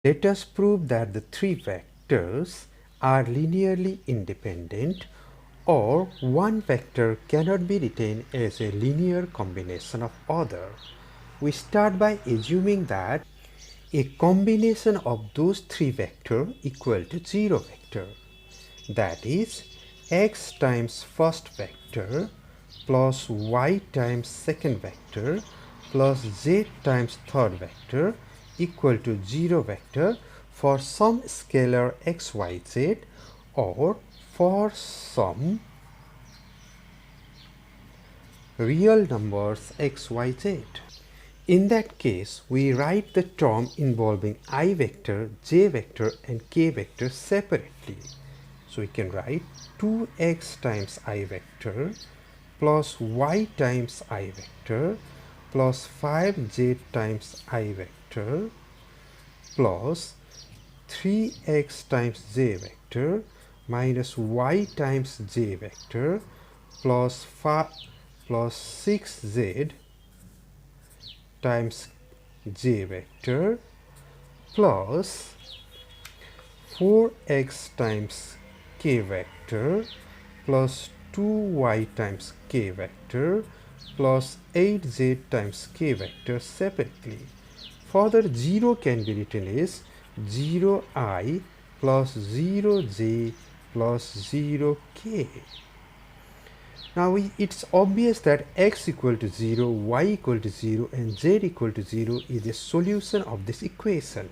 Let us prove that the three vectors are linearly independent, or one vector cannot be written as a linear combination of other. We start by assuming that a combination of those three vectors equal to 0 vector. That is, x times first vector plus y times second vector plus z times third vector equal to 0 vector for some scalar xyz or for some real numbers xyz. In that case, we write the term involving I vector, j vector and k vector separately. So we can write 2x times I vector plus y times I vector plus 5z times I vector plus 3x times j vector minus y times j vector plus 6z times j vector plus 4x times k vector plus 2y times k vector plus 8z times k vector separately. Further, 0 can be written as 0i plus 0j plus 0k. Now it's obvious that x equal to 0, y equal to 0 and z equal to 0 is a solution of this equation.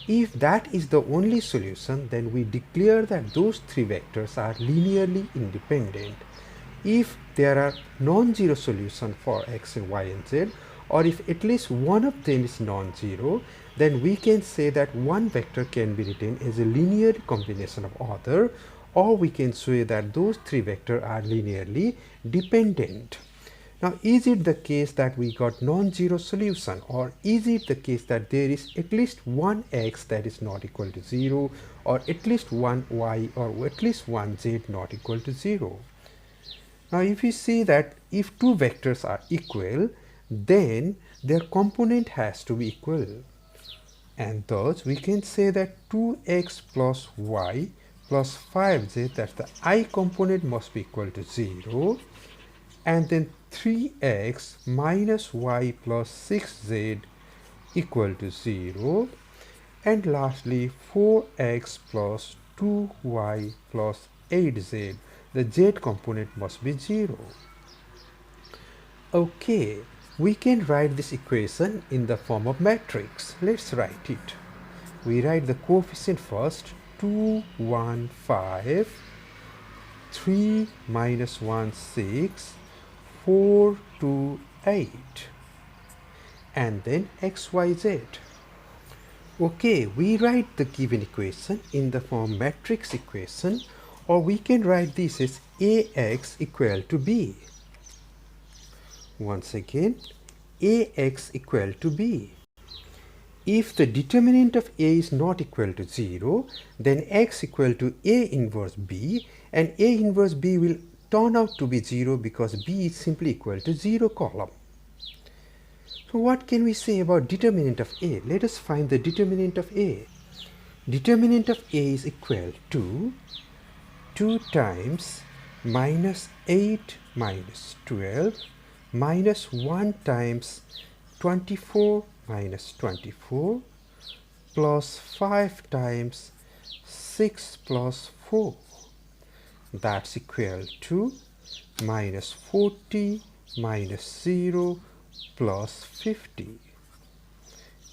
If that is the only solution, then we declare that those three vectors are linearly independent. If there are non-zero solutions for x and y and z, or if at least one of them is non-zero, then we can say that one vector can be written as a linear combination of other, or we can say that those three vectors are linearly dependent. Now, is it the case that we got non-zero solution, or is it the case that there is at least one x that is not equal to 0, or at least one y or at least one z not equal to 0? Now, if you see that if two vectors are equal, then their component has to be equal. And thus, we can say that 2x plus y plus 5z, that's the I component, must be equal to 0. And then 3x minus y plus 6z equal to 0. And lastly, 4x plus 2y plus 8z, the z component must be 0. Okay, we can write this equation in the form of matrix. Let's write it. We write the coefficient first, 2, 1, 5, 3, minus 1, 6, 4, 2, 8, and then x, y, z. Okay, we write the given equation in the form matrix equation, or we can write this as ax equal to b. Once again, ax equal to b. If the determinant of a is not equal to 0, then x equal to a inverse b, and a inverse b will turn out to be 0 because b is simply equal to 0 column. So what can we say about determinant of a? Let us find the determinant of a. Determinant of a is equal to 2 times minus 8 minus 12 minus 1 times 24 minus 24 plus 5 times 6 plus 4. That's equal to minus 40 minus 0 plus 50.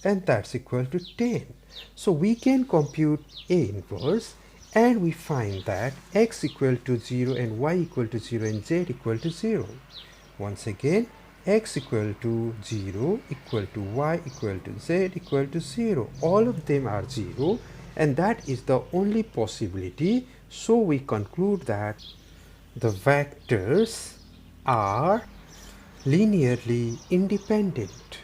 And that's equal to 10. So we can compute A inverse, and we find that x equal to 0 and y equal to 0 and z equal to 0. Once again, x equal to 0 equal to y equal to z equal to 0. All of them are 0, and that is the only possibility. So we conclude that the vectors are linearly independent.